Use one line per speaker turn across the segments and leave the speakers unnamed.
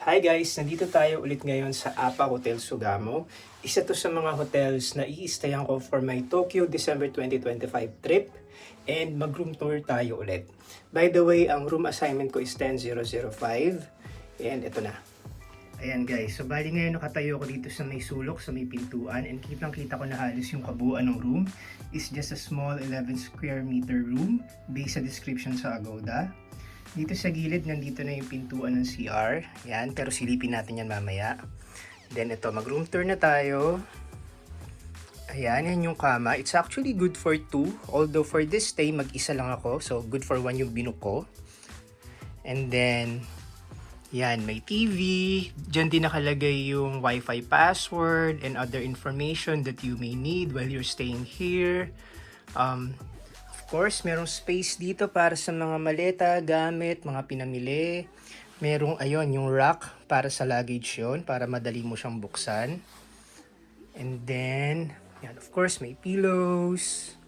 Hi guys! Nandito tayo ulit ngayon sa Apa Hotel Sugamo. Isa to sa mga hotels na i-stayan ko for my Tokyo December 2025 trip. And mag-room tour tayo ulit. By the way, ang room assignment ko is 10005. And ito na. Ayan guys, so bali ngayon nakatayo ako dito sa may sulok, sa may pintuan. And kitang-kita ko na halos yung kabuuan ng room. It's just a small 11 square meter room based sa description sa Agoda. Dito sa gilid, nandito na yung pintuan ng CR. Yan, pero silipin natin yan mamaya. Then ito, mag-room tour na tayo. Ayan, yan yung kama. It's actually good for 2. Although for this stay, mag-isa lang ako. So, good for 1 yung binook ko. And then, yan, may TV. Diyan din nakalagay yung Wi-Fi password and other information that you may need while you're staying here. Of course, merong space dito para sa mga maleta, gamit, mga pinamili. Merong, ayun, yung rack para sa luggage yun, para madali mo siyang buksan. And then, yan, of course, may pillows.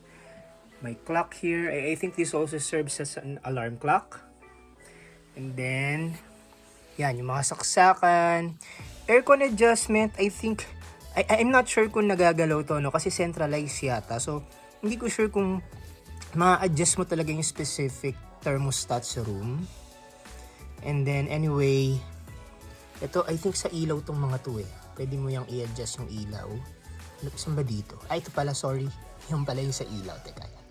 May clock here. I think this also serves as an alarm clock. And then, yan, yung mga saksakan. Aircon adjustment, I think, I'm not sure kung nagagalaw to, no? Kasi centralized yata. So, hindi ko sure kung ma-adjust mo talaga yung specific thermostat sa room. And then anyway, ito I think sa ilaw tong mga to eh. Pwede mo yung i-adjust yung ilaw. Saan ba dito? Ay, ito pala, sorry. Yung pala yung sa ilaw. Teka yan.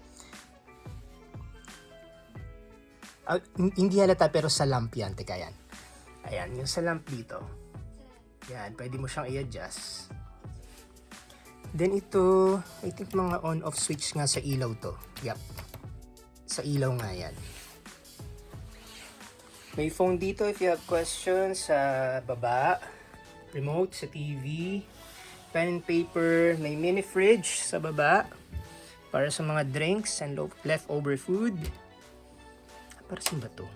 Hindi halata pero sa lamp yan. Teka yan. Ayan, yung sa lamp dito. Yan, pwede mo siyang i-adjust. Then ito, I think mga on-off switch nga sa ilaw to. Yup. Sa ilaw nga yan. May phone dito if you have questions sa baba. Remote sa TV. Pen and paper. May mini fridge sa baba. Para sa mga drinks and leftover food. Para saan ba to?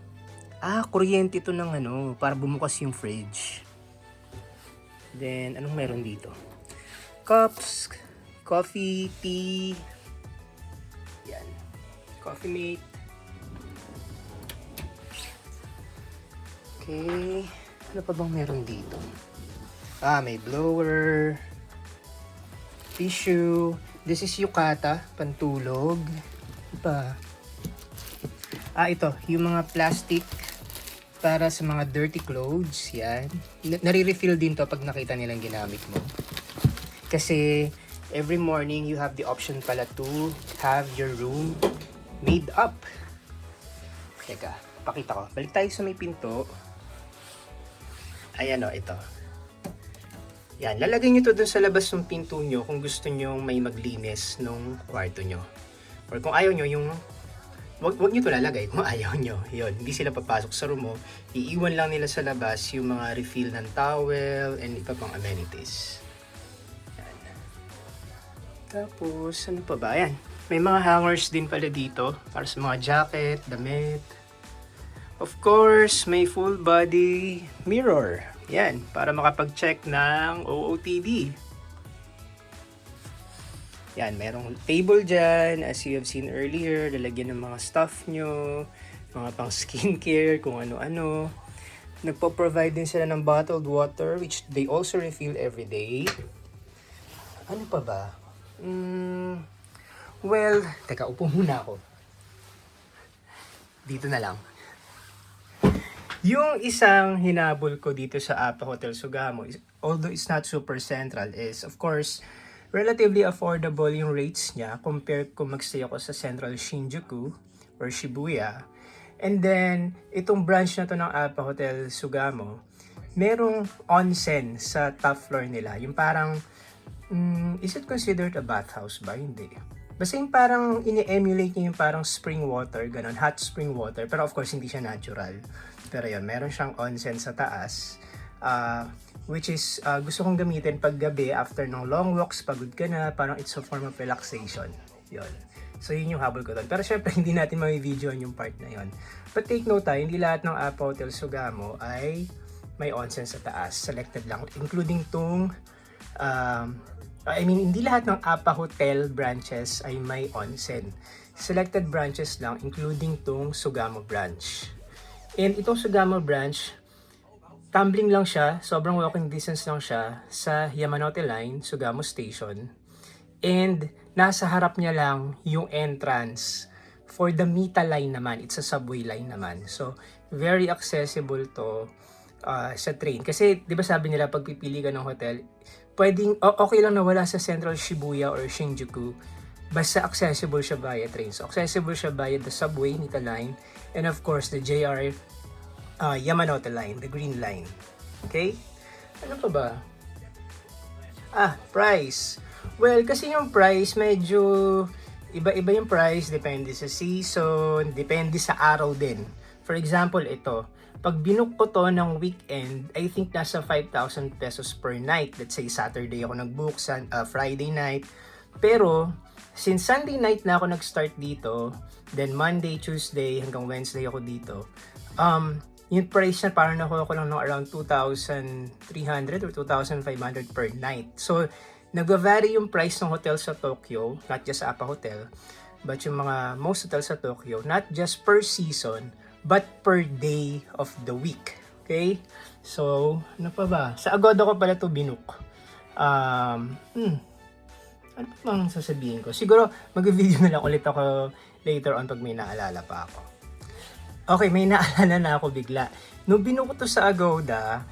Kuryente ito ng ano, para bumukas yung fridge. Then, anong meron dito? Cups, coffee, tea, yan, coffee mate. Okay, ano pa bang meron dito? May blower, tissue, this is yukata, pantulog. Ano pa? Ito, yung mga plastic para sa mga dirty clothes, yan. Nare-refill din to pag nakita nilang ginamit mo. Kasi every morning you have the option pala to have your room made up. Teka, pakita ko. Balik tayo sa may pinto. Ayan o, ito. Yan, lalagay nyo to dun sa labas ng pinto nyo kung gusto nyo may maglinis nung kwarto nyo. Or kung ayaw nyo, yung wag nyo to lalagay kung ayaw nyo. Yun, hindi sila papasok sa room mo. Iiwan lang nila sa labas yung mga refill ng towel and iba pang amenities. Tapos, ano pa ba? Ayan. May mga hangers din pala dito para sa mga jacket, damit. Of course, may full body mirror. Yan, para makapag-check ng OOTD. Yan, merong table dyan. As you have seen earlier, lalagyan ng mga stuff nyo, mga pang skincare, kung ano-ano. Nagpo-provide din sila ng bottled water, which they also refill every day. Ano pa ba? Well, teka, upo muna ako. Dito na lang. Yung isang hinabol ko dito sa Apa Hotel Sugamo, although it's not super central, is of course, relatively affordable yung rates niya compared kung magstay ako sa Central Shinjuku or Shibuya. And then, itong branch na to ng Apa Hotel Sugamo, merong onsen sa top floor nila. Yung parang is it considered a bathhouse ba? Hindi. Basta yung parang ini-emulate niya yung parang spring water, ganun, hot spring water. Pero of course, hindi siya natural. Pero yun, meron siyang onsen sa taas. Which is, gusto kong gamitin pag gabi, after ng long walks, pagod ka na, parang it's a form of relaxation. Yun. So yun yung habol ko doon. Pero syempre, hindi natin ma-videoan yung part na yun. But take note tayo, hindi lahat ng Apa Hotel Sugamo ay may onsen sa taas. Selected lang. Including tong hindi lahat ng Apa Hotel branches ay may onsen. Selected branches lang, including tong Sugamo branch. And itong Sugamo branch, tumbling lang siya, sobrang walking distance lang siya sa Yamanote Line, Sugamo Station. And nasa harap niya lang yung entrance. For the Mita line naman, it's a subway line naman. So, very accessible to sa train. Kasi, di ba sabi nila, pag pipili ka ng hotel, pwedeng, okay lang na wala sa Central Shibuya or Shinjuku. Basta accessible siya via train. So, accessible siya via the subway, Mita line, and of course, the JR Yamanote line, the green line. Okay? Ano pa ba? Price. Well, kasi yung price, medyo iba-iba yung price, depende sa season, depende sa araw din. For example, ito, pag binook ko to ng weekend, I think nasa 5,000 pesos per night. Let's say Saturday ako nag-book, Friday night. Pero, since Sunday night na ako nag-start dito, then Monday, Tuesday, hanggang Wednesday ako dito, yung price na parang nakuha ko lang ng around 2,300 or 2,500 per night. So, nagva-vary yung price ng hotel sa Tokyo, not just sa Appa Hotel, but yung mga most hotels sa Tokyo, not just per season, but per day of the week. Okay? So, ano pa ba? Sa Agoda ko pala to binook. Ano pa bang sasabihin ko? Siguro, mag-video na lang ulit ako later on pag may naalala pa ako. Okay, may naalala na ako bigla. Nung binook ko to sa Agoda,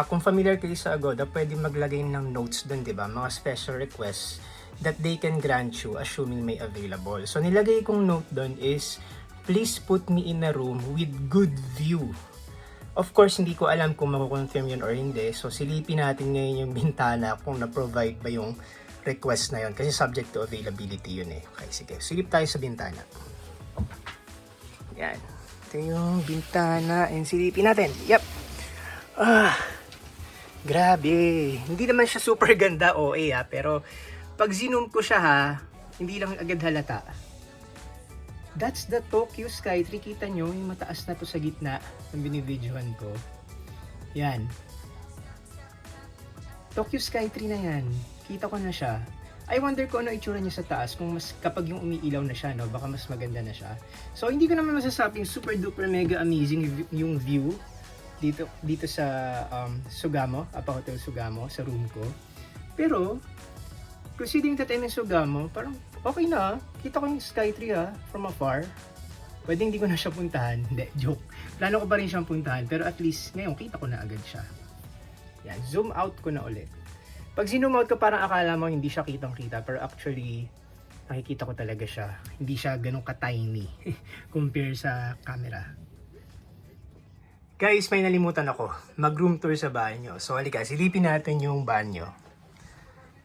kung familiar kayo sa Agoda, pwede maglagay ng notes doon, di ba? Mga special requests that they can grant you assuming may available. So, nilagay kong note doon is, please put me in a room with good view. Of course, hindi ko alam kung makukonfirm yun or hindi. So, silipin natin ngayon yung bintana kung na-provide ba yung request na yun. Kasi subject to availability yun eh. Okay, sige. Silip tayo sa bintana. Yan. Ito yung bintana. And silipin natin. Yep. Grabe. Hindi naman siya super ganda OA pero pag zoom ko siya hindi lang agad halata. That's the Tokyo Skytree. Kita nyo yung mataas na to sa gitna ng binibidyohan ko. Yan. Tokyo Skytree na yan. Kita ko na siya. I wonder kung ano itsura niya sa taas kung mas kapag yung umiilaw na siya, no, baka mas maganda na siya. So hindi ko naman masasabing super duper mega amazing yung view dito sa Sugamo, Appa Hotel Sugamo, sa room ko. Pero, considering that I'm in Sugamo, parang okay na. Kita ko yung Skytree from afar. Pwede hindi ko na siya puntahan. Hindi, joke. Plano ko pa rin siyang puntahan, pero at least ngayon kita ko na agad siya. Yan, zoom out ko na ulit. Pag zoom out ko, parang akala mo hindi siya kitang-kita, pero actually, nakikita ko talaga siya. Hindi siya ganun ka-tiny compare sa camera. Guys, may nalimutan ako. Mag-room tour sa banyo. So, halika, silipin natin yung banyo.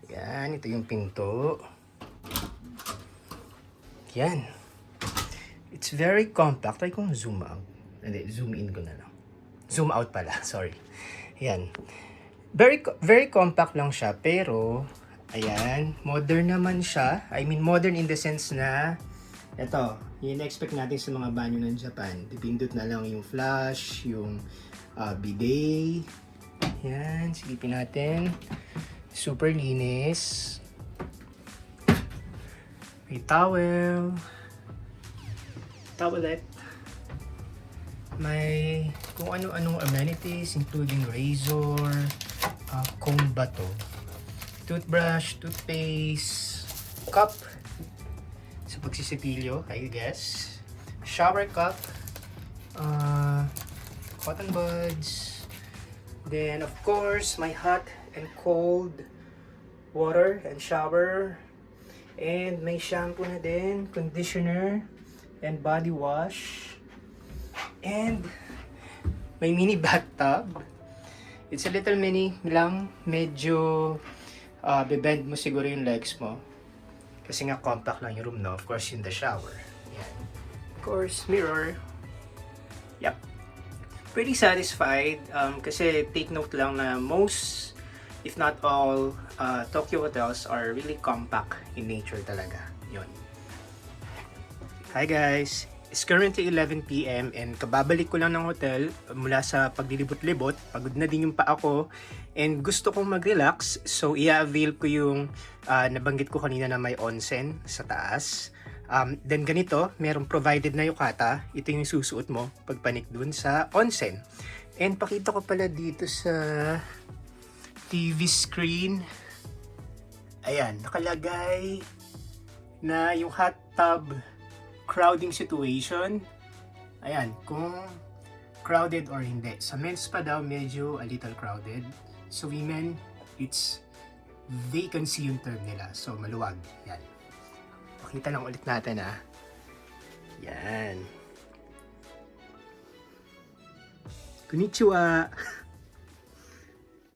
Yan, ito yung pinto. Yan. It's very compact. Try kong zoom out. Hindi, zoom in ko na lang. Zoom out pala, sorry. Yan. Very compact lang siya, pero, ayan, modern naman siya. I mean, modern in the sense na, ito, yung expect natin sa mga banyo ng Japan. Dipindot na lang yung flush, yung bidet. Yan, silipin natin. Super linis. May towel. Towelette. May kung ano-anong amenities, including razor, comb ba to? Toothbrush, toothpaste, cup. Sa pagsisipilyo, I guess. Shower cup. Cotton buds. Then, of course, my hot and cold water and shower. And may shampoo na din, conditioner, and body wash. And may mini bathtub. It's a little mini lang. Medyo bebend mo siguro yung legs mo. Kasi nga compact lang yung room, no? Of course, in the shower. Yan. Of course, mirror. Yep. Pretty satisfied. Kasi take note lang na most, if not all, Tokyo hotels are really compact in nature talaga. Yun. Hi guys! It's currently 11 PM and kababalik ko lang ng hotel mula sa paglilibot-libot. Pagod na din yung paa ko and gusto kong mag-relax. So, i-avail ko yung nabanggit ko kanina na may onsen sa taas. Then ganito, merong provided na yukata. Ito yung susuot mo pagpanik dun sa onsen. And pakita ko pala dito sa TV screen. Ayan, nakalagay na yung hot tub crowding situation. Ayan, kung crowded or hindi. Sa men's pa daw, medyo a little crowded. Sa women, it's vacancy yung term nila. So, maluwag. Yan. Pakita lang ulit natin ha. Yan. Konnichiwa!